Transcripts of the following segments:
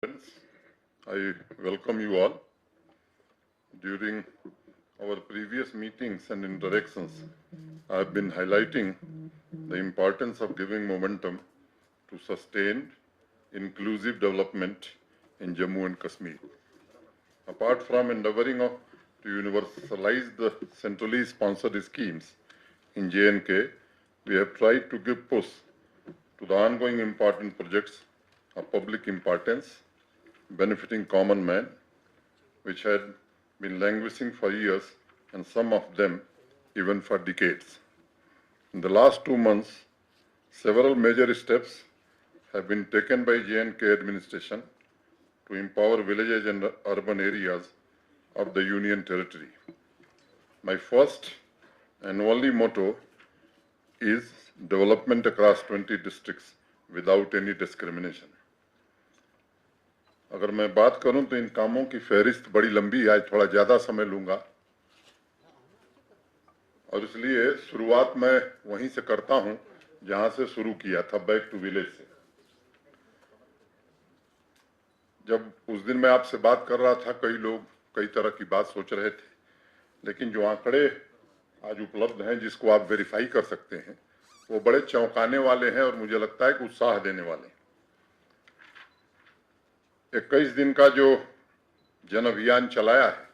Friends, I welcome you all. During our previous meetings and interactions, I have been highlighting the importance of giving momentum to sustained, inclusive development in Jammu and Kashmir. Apart from endeavoring to universalize the centrally sponsored schemes in J&K, we have tried to give push to the ongoing important projects of public importance benefiting common man, which had been languishing for years and some of them even for decades. In the last 2 months, several major steps have been taken by J&K administration to empower villages and urban areas of the Union Territory. My first and only motto is development across 20 districts without any discrimination. अगर मैं बात करूं तो इन कामों की फहरिस्त बड़ी लंबी है, आज थोड़ा ज़्यादा समय लूंगा और इसलिए शुरुआत मैं वहीं से करता हूं जहां से शुरू किया था, बैक टू विलेज से। जब उस दिन मैं आपसे बात कर रहा था, कई लोग कई तरह की बात सोच रहे थे, लेकिन जो आंकड़े आज उपलब्ध हैं जिसको आप वेरीफाई कर सकते हैं वो बड़े चौंकाने वाले हैं और मुझे लगता है कि उत्साह देने वाले हैं। 21 दिन का जो जन अभियान चलाया है,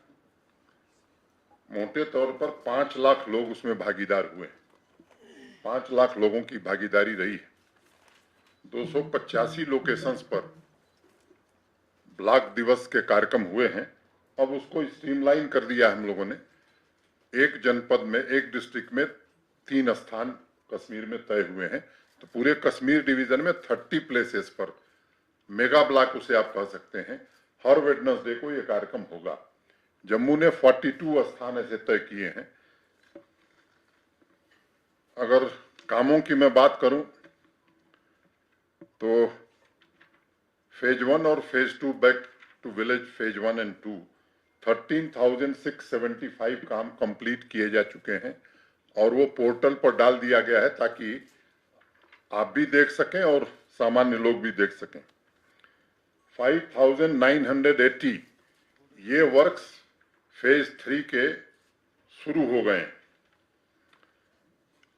मोटे तौर पर 5 लाख लोग उसमें भागीदार हुए। 5 लाख लोगों की भागीदारी रही है। 285 लोकेशंस पर ब्लॉक दिवस के कार्यक्रम हुए हैं। अब उसको स्ट्रीमलाइन कर दिया हम लोगों ने। एक जनपद में, एक डिस्ट्रिक्ट में 3 स्थान कश्मीर में तय हुए हैं, तो पूरे कश्मीर डिवीजन में 30 प्लेसेस पर मेगा ब्लॉक उसे आप कह सकते हैं, हर वेडनेसडे को यह कार्यक्रम होगा। जम्मू ने 42 स्थान ऐसे तय किए हैं। अगर कामों की मैं बात करूं तो फेज 1 और phase 2 back to village phase 1 and 2 13,675 काम कंप्लीट किए जा चुके हैं और वो पोर्टल पर डाल दिया गया है ताकि आप भी देख सकें और सामान्य लोग भी देख सकें। 5,980 ये वर्क्स फेज 3 के शुरू हो गए हैं।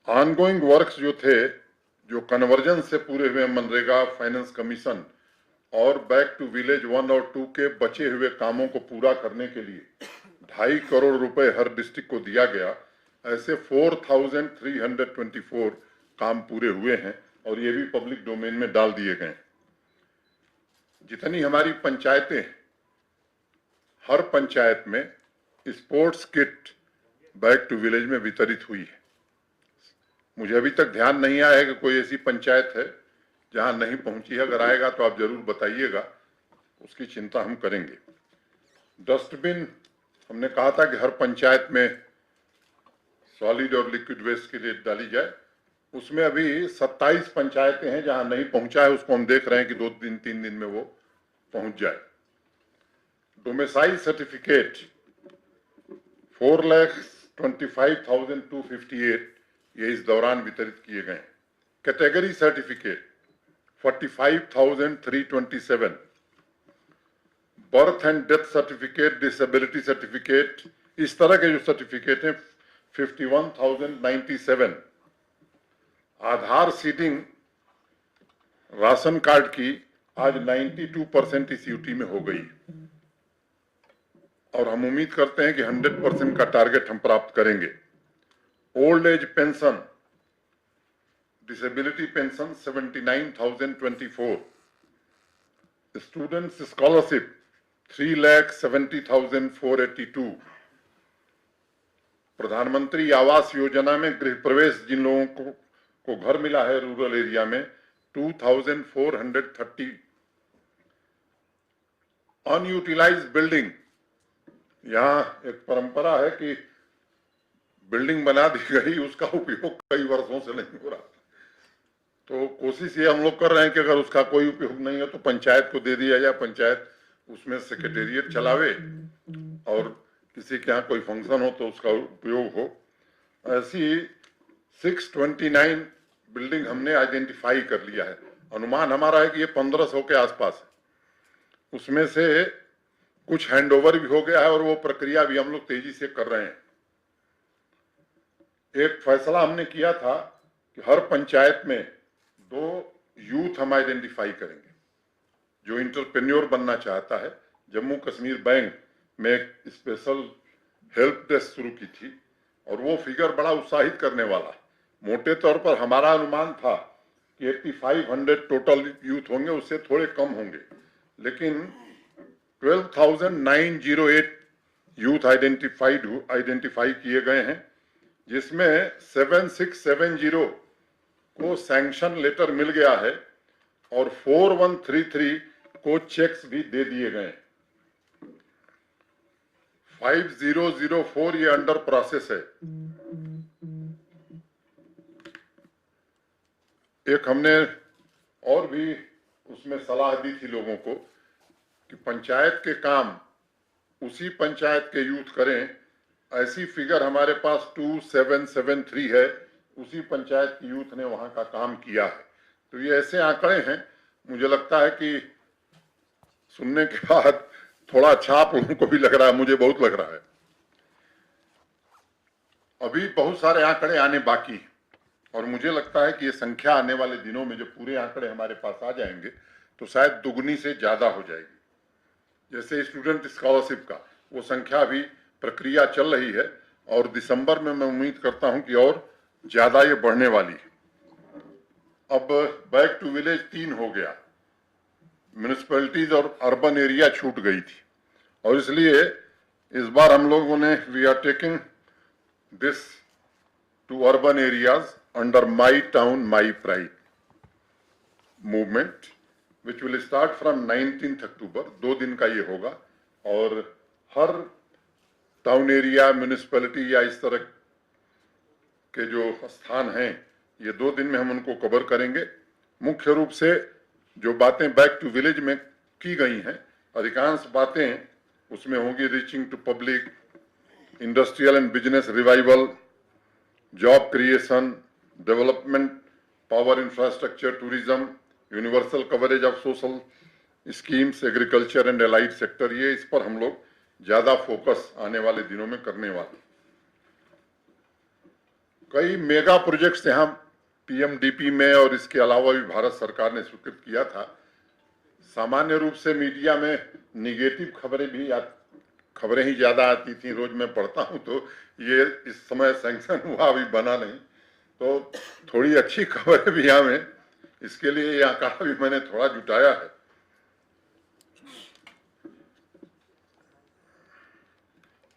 ऑनगोइंग वर्क्स जो थे, जो कन्वर्जन से पूरे हुए मनरेगा, फाइनेंस कमीशन और बैक टू विलेज 1 और 2 के बचे हुए कामों को पूरा करने के लिए 2.5 करोड़ रुपए हर डिस्ट्रिक्ट को दिया गया। ऐसे 4,324 काम पूरे हुए हैं और ये भी पब्लिक डोमेन में डाल दिए गए। जितनी हमारी पंचायतें, हर पंचायत में sports kit back to village में वितरित हुई है। मुझे अभी तक ध्यान नहीं आया है कि कोई ऐसी पंचायत है जहां नहीं पहुंची है। अगर आएगा तो आप जरूर बताइएगा, उसकी चिंता हम करेंगे। डस्टबिन हमने कहा था कि हर पंचायत में सॉलिड और लिक्विड वेस्ट के लिए डाली जाए। उसमें अभी 27 पंचायतें हैं जहां नहीं पहुंचा है, उसको हम देख रहे हैं कि 2 दिन 3 दिन में वो पहुंच जाए। डोमिसाइल सर्टिफिकेट 4,25,258 ये इस दौरान वितरित किए गए। Category certificate 45,327, birth and death certificate, disability certificate, इस तरह के जो सर्टिफिकेट हैं 51,097। आधार सीडिंग राशन कार्ड की आज 92% इस यूटी में हो गई और हम उम्मीद करते हैं कि 100% का टारगेट हम प्राप्त करेंगे। Old age pension, disability pension 79,024, students scholarship 3,70,482, प्रधानमंत्री आवास योजना में गृह प्रवेश जिन लोगों को घर मिला है रूरल एरिया में 2,430। अनयूटिलाइज्ड बिल्डिंग, यहां एक परंपरा है कि बिल्डिंग बना दी गई, उसका उपयोग कई वर्षों से नहीं हो रहा, तो कोशिश ये हम लोग कर रहे हैं कि अगर उसका कोई उपयोग नहीं है तो पंचायत को दे दिया जाए, पंचायत उसमें सेक्रेटेरिएट चलावे और किसी के यहाँ कोई फंक्शन हो तो उसका उपयोग हो। ऐसी 629 बिल्डिंग हमने आइडेंटिफाई कर लिया है। अनुमान हमारा है कि ये 1500 के आसपास है। उसमें से कुछ हैंडओवर भी हो गया है और वो प्रक्रिया भी हम लोग तेजी से कर रहे हैं। एक फैसला हमने किया था कि हर पंचायत में 2 यूथ हम आइडेंटिफाई करेंगे जो इंटरप्रेन्योर बनना चाहता है। जम्मू कश्मीर बैंक में एक स्पेशल हेल्प डेस्क शुरू की थी और वो फिगर बड़ा उत्साहित करने वाला। मोटे तौर पर हमारा अनुमान था कि 8500 टोटल यूथ होंगे, उससे थोड़े कम होंगे, लेकिन 12,908 यूथ आइडेंटिफाई किए गए हैं, जिसमें 7670 को सैंक्शन लेटर मिल गया है और 4133 को चेक्स भी दे दिए गए। 5004 ये अंडर प्रोसेस है। एक हमने और भी उसमें सलाह दी थी लोगों को कि पंचायत के काम उसी पंचायत के यूथ करें। ऐसी फिगर हमारे पास 2773 है, उसी पंचायत की यूथ ने वहां का काम किया है। तो ये ऐसे आंकड़े हैं, मुझे लगता है कि सुनने के बाद थोड़ा अच्छा आप लोगों को भी लग रहा है, मुझे बहुत लग रहा है। अभी बहुत सारे आंकड़े आने बाकी हैं और मुझे लगता है कि ये संख्या आने वाले दिनों में जब पूरे आंकड़े हमारे पास आ जाएंगे तो शायद दुगनी से ज्यादा हो जाएगी। जैसे स्टूडेंट स्कॉलरशिप का वो संख्या भी प्रक्रिया चल रही है और दिसंबर में मैं उम्मीद करता हूं कि और ज्यादा ये बढ़ने वाली है। अब बैक टू विलेज 3 हो गया, म्यूनिसिपैलिटीज और अर्बन एरिया छूट गई थी और इसलिए इस बार हम लोगों ने we are taking this to urban areas under my town my pride movement which will start from 19 October. 2 दिन का ये होगा और हर टाउन एरिया म्यूनिसिपैलिटी या इस तरह के जो स्थान हैं ये 2 दिन में हम उनको कवर करेंगे। मुख्य रूप से जो बातें बैक टू विलेज में की गई हैं, अधिकांश बातें उसमें होंगी reaching to public, industrial and business revival, job creation, development, power infrastructure, tourism, universal coverage of social schemes, agriculture and allied sector. ये इस पर हम लोग ज्यादा फोकस आने वाले दिनों में करने वाले। कई मेगा प्रोजेक्ट्स यहाँ पीएमडीपी में और इसके अलावा भी भारत सरकार ने स्वीकृत किया था। सामान्य रूप से मीडिया में निगेटिव खबरें ही ज्यादा आती थी, रोज मैं पढ़ता हूं तो ये इस समय सैंक्शन हुआ अभी बना नहीं, तो थोड़ी अच्छी खबरें भी आवे, इसके लिए ये आंकड़ा भी मैंने थोड़ा जुटाया है।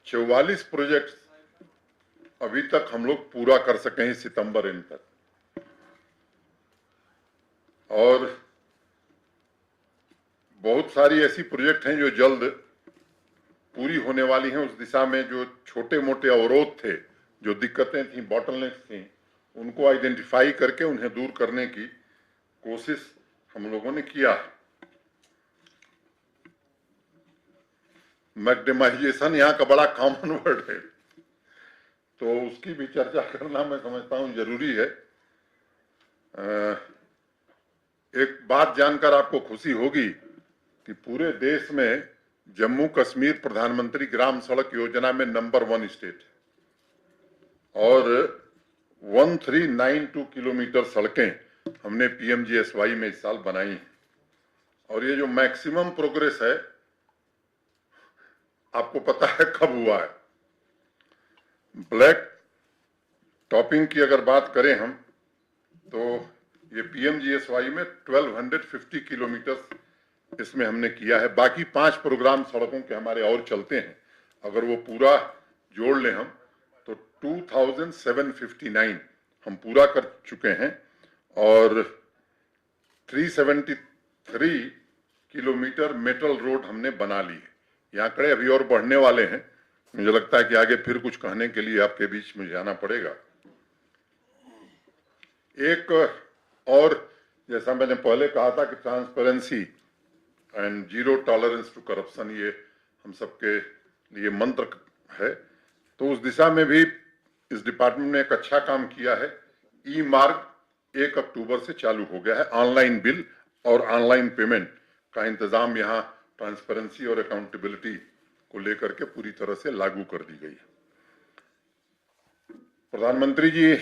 चौवालीस प्रोजेक्ट अभी तक हम लोग पूरा कर सके हैं सितंबर एंड तक, और बहुत सारी ऐसी प्रोजेक्ट हैं जो जल्द पूरी होने वाली हैं। उस दिशा में जो छोटे मोटे अवरोध थे, जो दिक्कतें थी, बॉटलनेक्स थी, उनको आइडेंटिफाई करके उन्हें दूर करने की कोशिश हम लोगों ने किया। मैग्नेमाइजेशन यहाँ का बड़ा कॉमन वर्ड है, तो उसकी भी चर्चा करना मैं समझता हूं जरूरी है। एक बात जानकर आपको खुशी होगी कि पूरे देश में जम्मू कश्मीर प्रधानमंत्री ग्राम सड़क योजना में नंबर 1 स्टेट है और 1392 किलोमीटर सड़कें हमने पीएमजीएसवाई में इस साल बनाई हैं। और ये जो मैक्सिमम प्रोग्रेस है, आपको पता है कब हुआ है? ब्लैक टॉपिंग की अगर बात करें हम, तो ये पीएमजीएसवाई में 1250 किलोमीटर इसमें हमने किया है। बाकी 5 प्रोग्राम सड़कों के हमारे और चलते हैं, अगर वो पूरा जोड़ लें हम तो 2759 हम पूरा कर चुके हैं और 373 किलोमीटर मेटल रोड हमने बना ली है। ये आंकड़े अभी और बढ़ने वाले हैं, मुझे लगता है कि आगे फिर कुछ कहने के लिए आपके बीच में जाना पड़ेगा। एक और, जैसा मैंने पहले कहा था कि transparency and zero tolerance to corruption ये हम सबके लिए मंत्र है, तो उस दिशा में भी इस डिपार्टमेंट ने एक अच्छा काम किया है। ई मार्ग 1 अक्टूबर से चालू हो गया है। ऑनलाइन बिल और ऑनलाइन पेमेंट का इंतजाम यहाँ ट्रांसपेरेंसी और अकाउंटेबिलिटी को लेकर के पूरी तरह से लागू कर दी गई है। प्रधानमंत्री जी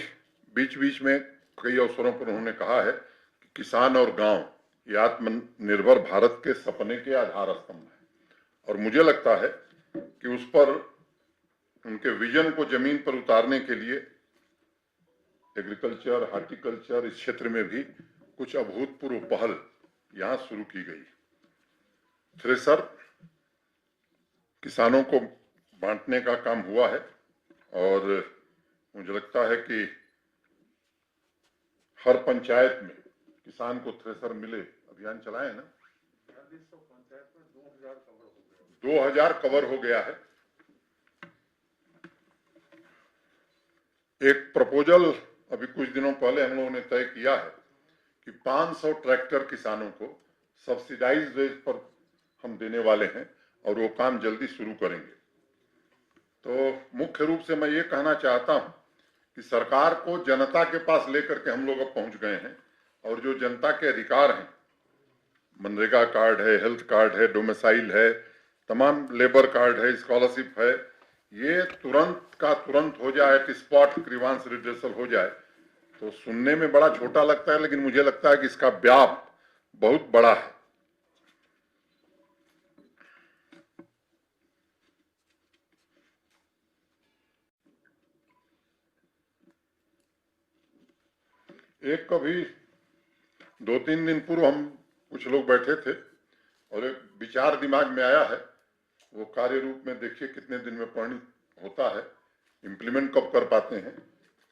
बीच बीच में कई अवसरों पर उन्होंने कहा है कि किसान और गांव ये आत्मनिर्भर भारत के सपने के आधार स्तंभ है, और मुझे लगता है कि उस पर उनके विजन को जमीन पर उतारने के लिए एग्रीकल्चर, हार्टिकल्चर इस क्षेत्र में भी कुछ अभूतपूर्व पहल यहां शुरू की गई। थ्रेसर किसानों को बांटने का काम हुआ है, और मुझे लगता है कि हर पंचायत में किसान को थ्रेसर मिले अभियान चलाए ना। 2000 कवर हो गया है। एक प्रपोजल अभी कुछ दिनों पहले हम लोगों ने तय किया है कि 500 ट्रैक्टर किसानों को सब्सिडाइज रेट पर हम देने वाले हैं, और वो काम जल्दी शुरू करेंगे। तो मुख्य रूप से मैं ये कहना चाहता हूं कि सरकार को जनता के पास लेकर के हम लोग अब पहुंच गए हैं, और जो जनता के अधिकार हैं, मनरेगा कार्ड है, हेल्थ कार्ड है, डोमिसाइल है, तमाम लेबर कार्ड है, स्कॉलरशिप है, ये तुरंत का तुरंत हो जाए, एट स्पॉट ग्रीवांस रिड्रेसल हो जाए, तो सुनने में बड़ा छोटा लगता है, लेकिन मुझे लगता है कि इसका व्याप बहुत बड़ा है। एक कभी 2-3 दिन पूर्व हम कुछ लोग बैठे थे और एक विचार दिमाग में आया है, वो कार्य रूप में देखिए कितने दिन में परिणित होता है, इम्प्लीमेंट कब कर पाते हैं।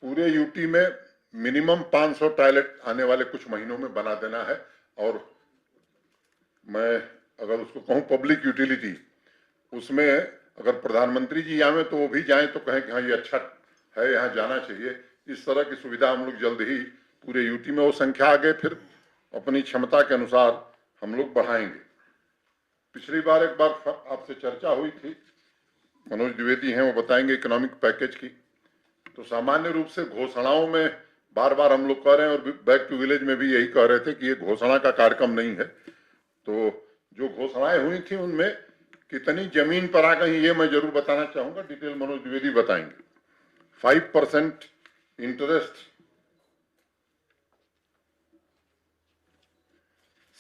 पूरे यूटी में मिनिमम 500 टॉयलेट आने वाले कुछ महीनों में बना देना है, और मैं अगर उसको कहूँ पब्लिक यूटिलिटी, उसमें अगर प्रधानमंत्री जी आवे तो वो भी जाएं तो कहें कि हाँ ये अच्छा है, यहाँ जाना चाहिए। इस तरह की सुविधा हम लोग जल्द ही पूरे यूटी में, वो संख्या आगे फिर अपनी क्षमता के अनुसार हम लोग बढ़ाएंगे। पिछली बार एक बार आपसे चर्चा हुई थी, मनोज द्विवेदी हैं, वो बताएंगे इकोनॉमिक पैकेज की। तो सामान्य रूप से घोषणाओं में बार बार हम लोग कह रहे हैं, और बैक टू विलेज में भी यही कह रहे थे कि ये घोषणा का कार्यक्रम नहीं है। तो जो घोषणाएं हुई थी उनमें कितनी जमीन पर आ गई ये मैं जरूर बताना चाहूंगा, डिटेल मनोज द्विवेदी बताएंगे। 5% इंटरेस्ट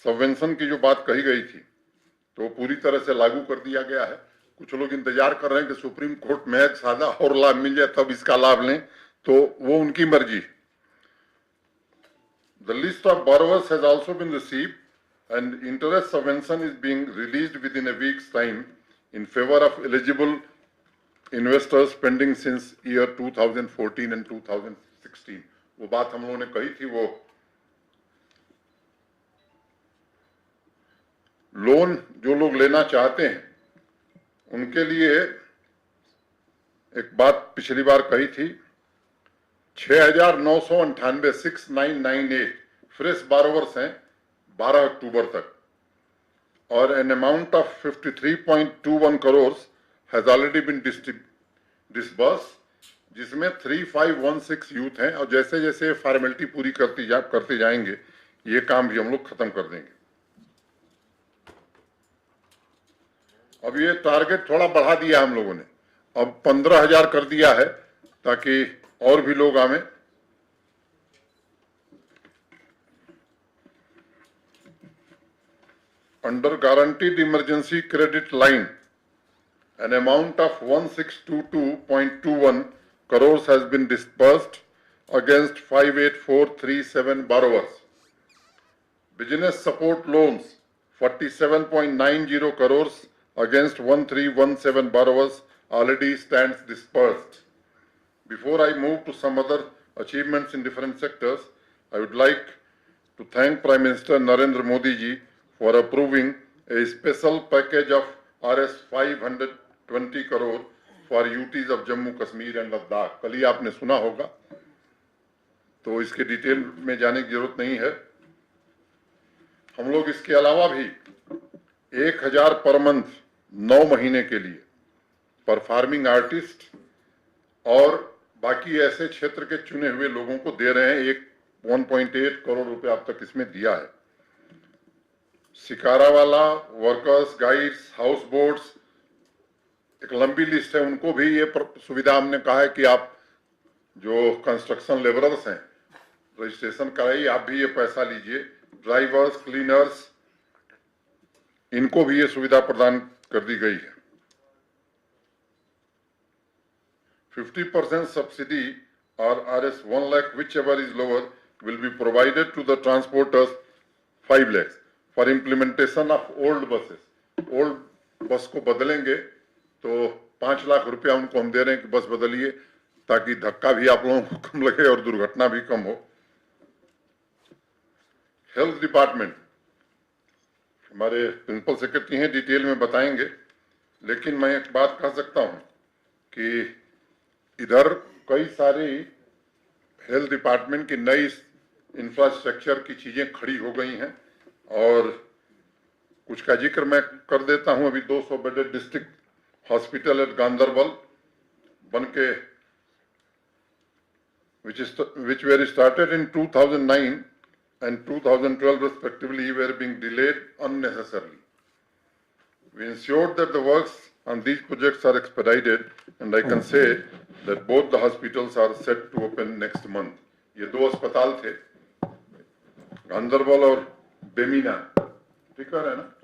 सबवेंशन की जो बात कही गई थी, तो पूरी तरह से लागू कर दिया गया है। कुछ लोग इंतजार कर रहे हैं कि सुप्रीम कोर्ट में एक सादा और लाभ मिल जाए तब इसका लाभ लें, तो वो उनकी मर्जी। The list of borrowers has also been received, and interest subvention is being released within a week's time in favor of eligible investors pending since year 2014 and 2016. वो बात हम लोगों ने कही थी। वो लोन जो लोग लेना चाहते हैं उनके लिए एक बात पिछली बार कही थी, 6,998 6998 फ्रेश बारोवर्स हैं 12 अक्टूबर तक, और an amount of 53.21 crore has already been disburse, जिसमें 3516 यूथ हैं, और जैसे जैसे फॉर्मेलिटी पूरी करते जाएंगे ये काम भी हम लोग खत्म कर देंगे। अब ये टारगेट थोड़ा बढ़ा दिया हम लोगों ने, अब 15,000 कर दिया है ताकि और भी लोग आवे। Under guaranteed emergency credit line, an amount of 1622.21 crores has been disbursed against 58437 borrowers. Business support loans 47.90 crores against 1317 borrowers already stands disbursed. Before I move to some other achievements in different sectors, I would like to thank Prime Minister Narendra Modi ji for approving a special package of Rs 520 crore for UTs of Jammu Kashmir and Ladakh. कल ही आपने सुना होगा, तो इसके detail में जाने की जरूरत नहीं है। हम लोग इसके अलावा भी 1,000 पर मंथ 9 महीने के लिए पर फार्मिंग आर्टिस्ट और बाकी ऐसे क्षेत्र के चुने हुए लोगों को दे रहे हैं। 1.8 करोड़ रुपए अब तक इसमें दिया है। शिकारा वाला, वर्कर्स, गाइड्स, हाउस बोट्स, एक लंबी लिस्ट है, उनको भी ये सुविधा हमने कहा है कि आप जो कंस्ट्रक्शन लेबरर्स हैं रजिस्ट्रेशन कराइए, आप भी ये पैसा लीजिए। ड्राइवर्स, क्लीनर्स, इनको भी ये सुविधा प्रदान कर दी गई है। 50% subsidy or Rs 1 lakh, whichever is lower, will be provided to the transporters 5 lakhs for implementation of old buses. Old बस को बदलेंगे तो 5 लाख रुपया उनको हम दे रहे हैं कि बस बदलिए, ताकि धक्का भी आप लोगों को कम लगे और दुर्घटना भी कम हो। हेल्थ डिपार्टमेंट, हमारे प्रिंसिपल सेक्रेटरी हैं, डिटेल में बताएंगे, लेकिन मैं एक बात कह सकता हूं कि इधर कई सारी हेल्थ डिपार्टमेंट की नई इंफ्रास्ट्रक्चर की चीजें खड़ी हो गई हैं, और कुछ का जिक्र मैं कर देता हूं। अभी 200 bedded district hospital eight Ganderbal बन के which were started in 2009 and 2012 respectively were being delayed unnecessarily. We ensured that the works on these projects are expedited, and I can say that both the hospitals are set to open next month. ये दो अस्पताल थे, गांधरबल और बेमीना, ठीक है ना?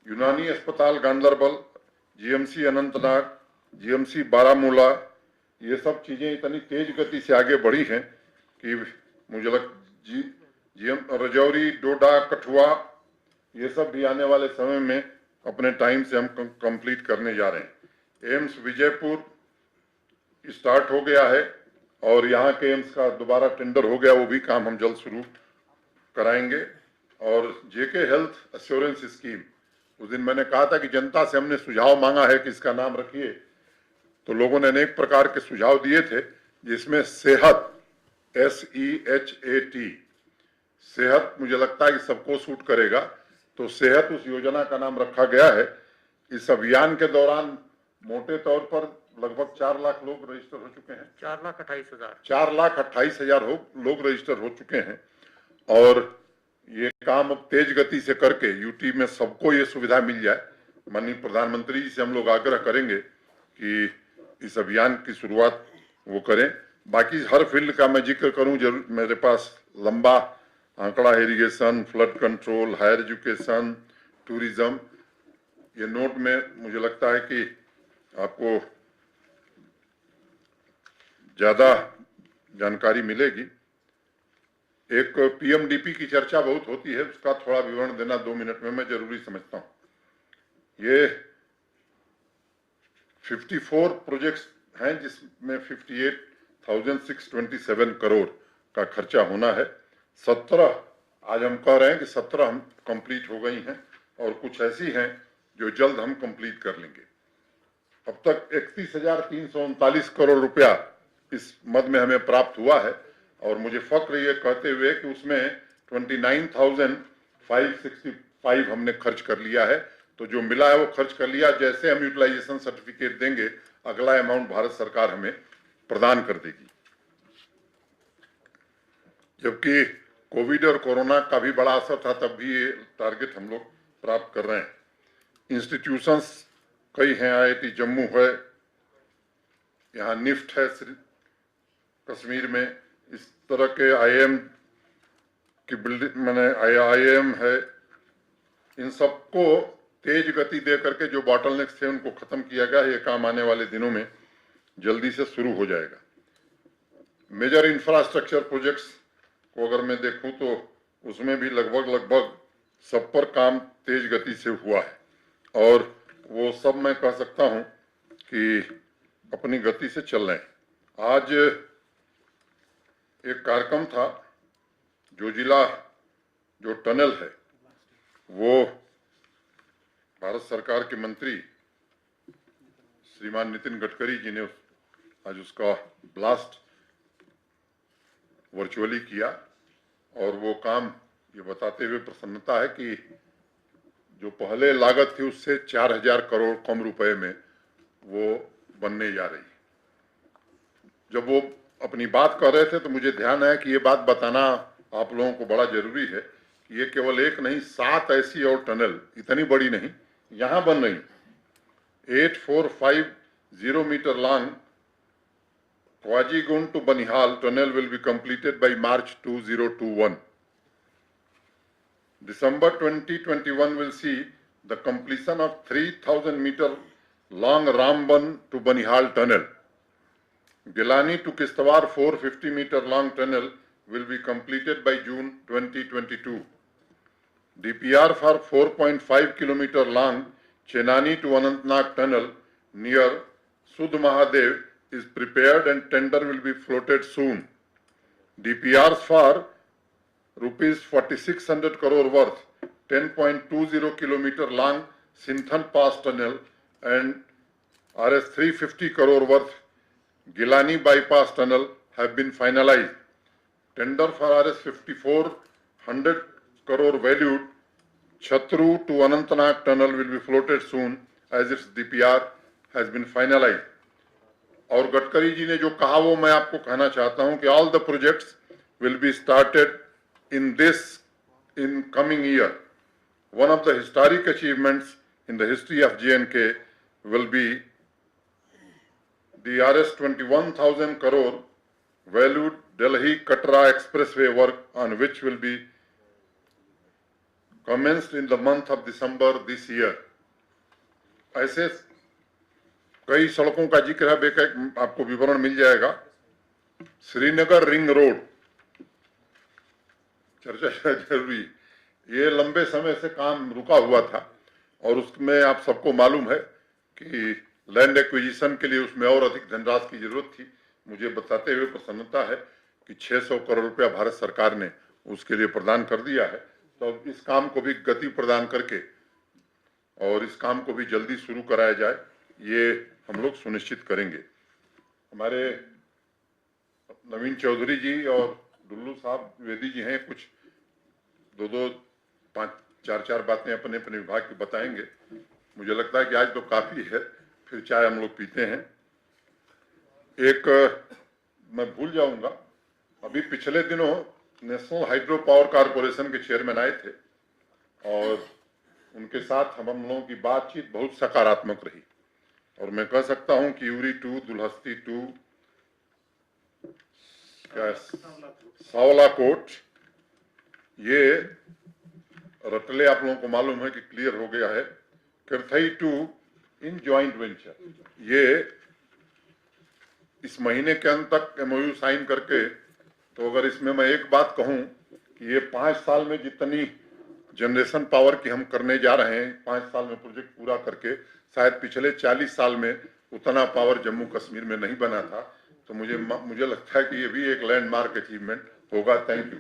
यूनानी अस्पताल गांधरबल, जीएमसी अनंतनाग, जीएमसी बारामूला, ये सब चीजें इतनी तेज गति से आगे बढ़ी हैं कि मुझे रजौरी, डोडा, कठुआ, ये सब भी आने वाले समय में अपने टाइम से हम कंप्लीट करने जा रहे हैं। एम्स विजयपुर स्टार्ट हो गया है, और यहाँ के एम्स का दोबारा टेंडर हो गया, वो भी काम हम जल्द शुरू कराएंगे। और जेके हेल्थ एश्योरेंस स्कीम, उस दिन मैंने कहा था कि जनता से हमने सुझाव मांगा है कि इसका नाम रखिए, तो लोगों ने अनेक प्रकार के सुझाव दिए थे, जिसमें सेहत, SEHAT, सेहत मुझे लगता है कि सबको सूट करेगा, तो सेहत उस योजना का नाम रखा गया है। इस अभियान के दौरान मोटे तौर पर लगभग 4 लाख लोग रजिस्टर हो चुके हैं। 4,28,000 लोग रजिस्टर हो चुके हैं, और ये काम अब तेज गति से करके यूटी में सबको ये सुविधा मिल जाए। माननीय प्रधानमंत्री जी से हम लोग आग्रह करेंगे कि इस अभियान की शुरुआत वो करें। बाकी हर फील्ड का मैं जिक्र करूं जरूर, मेरे पास लंबा आंकड़ा, irrigation, flood control, higher education, tourism, ये नोट में मुझे लगता है कि आपको ज्यादा जानकारी मिलेगी। एक पीएमडीपी की चर्चा बहुत होती है, उसका थोड़ा विवरण देना 2 मिनट में मैं जरूरी समझता हूं। ये 54 प्रोजेक्ट्स हैं, जिसमें 58,627 करोड़ का खर्चा होना है। 17 आज हम कह रहे हैं कि 17 हम कंप्लीट हो गई हैं, और कुछ ऐसी हैं जो जल्द हम कंप्लीट कर लेंगे। अब तक 31,339 करोड़ रुपया इस मद में हमें प्राप्त हुआ है, और मुझे फक्र ये कहते हुए कि उसमें 29,565 हमने खर्च कर लिया है। तो जो मिला है वो खर्च कर लिया। जैसे हम यूटिलाइजेशन सर्टिफिकेट देंगे, अगला अमाउंट भारत सरकार हमें प्रदान कर देगी। जबकि कोविड और कोरोना का भी बड़ा असर था, तब भी ये टारगेट हम लोग प्राप्त कर रहे हैं। इंस्टीट्यूशंस कई हैं, IIT जम्मू है, यहाँ निफ्ट है कश्मीर में, इस तरह के IIM की बिल्डिंग, मैंने IIM है, इन सबको तेज गति दे करके जो बॉटलनेक्स थे उनको खत्म किया गया। ये काम आने वाले दिनों में जल्दी से शुरू हो जाएगा। मेजर इंफ्रास्ट्रक्चर प्रोजेक्ट्स को अगर मैं देखूं तो उसमें भी लगभग सब पर काम तेज गति से हुआ है, और वो सब मैं कह सकता हूं कि अपनी गति से चल रहे हैं। आज एक कार्यक्रम था, जो टनल है, वो भारत सरकार के मंत्री श्रीमान नितिन गडकरी जी ने आज उसका ब्लास्ट वर्चुअली किया, और वो काम ये बताते हुए प्रसन्नता है कि जो पहले लागत थी उससे 4,000 करोड़ कम रुपए में वो बनने जा रही है। जब वो अपनी बात कर रहे थे तो मुझे ध्यान आया कि ये बात बताना आप लोगों को बड़ा जरूरी है ये केवल एक नहीं, 7 ऐसी और टनल, इतनी बड़ी नहीं, यहां बन रही। 8450 meter long Kwajigund to Banihal tunnel will be completed by March 2021. December 2021 will see the completion of 3000 meter long Ramban to Banihal tunnel. Gilani to Kishtawar 450 meter long tunnel will be completed by June 2022. DPR for 4.5 kilometer long Chenani to Anantnag tunnel near Sudh Mahadev is prepared and tender will be floated soon. DPRs for rupees 4600 crore worth 10.20 kilometer long Sinthan Pass tunnel and Rs 350 crore worth Gilani bypass tunnel have been finalized. Tender for Rs 5400 crore valued Chatru to Anantnag tunnel will be floated soon as its DPR has been finalized. और गडकरी जी ने जो कहा वो मैं आपको कहना चाहता हूं कि all the projects will be started in coming year. One of the historic achievements in the history of J&K will be the Rs 21,000 crore valued Delhi Katra expressway work on which will be commenced in the month of December this year. ऐसे कई सड़कों का जिक्र है, बेका आपको विवरण मिल जाएगा। श्रीनगर रिंग रोड चर्चा जरूरी, ये लंबे समय से काम रुका हुआ था और उसमें आप सबको मालूम है कि लैंड एक्विजिशन के लिए उसमें और अधिक धनराशि की जरूरत थी। मुझे बताते हुए प्रसन्नता है कि 600 करोड़ रुपया भारत सरकार ने उसके लिए प्रदान कर दिया है। तो इस काम को भी गति प्रदान करके और इस काम को भी जल्दी शुरू कराया जाए, ये हम लोग सुनिश्चित करेंगे। हमारे नवीन चौधरी जी और डुल्लू साहब द्विवेदी जी हैं, कुछ दो पांच चार बातें अपने अपने विभाग की बताएंगे। मुझे लगता है कि आज तो काफी है, फिर चाय हम लोग पीते हैं। एक मैं भूल जाऊंगा, अभी पिछले दिनों नेशनल हाइड्रो पावर कारपोरेशन के चेयरमैन आए थे और उनके साथ हम लोगों की बातचीत बहुत सकारात्मक रही और मैं कह सकता हूं कि यूरी 2, दुल्हस्ती 2, सावलाकोट, ये रटले आप लोगों को मालूम है कि क्लियर हो गया है। किरथई 2 इन ज्वाइंट वेंचर, ये इस महीने के अंत तक एमओयू साइन करके, तो अगर इसमें मैं एक बात कहूं कि ये 5 साल में जितनी जनरेशन पावर की हम करने जा रहे हैं, 5 साल में प्रोजेक्ट पूरा करके, शायद पिछले 40 साल में उतना पावर जम्मू कश्मीर में नहीं बना था। तो मुझे लगता है कि ये भी एक लैंडमार्क अचीवमेंट होगा। Thank you.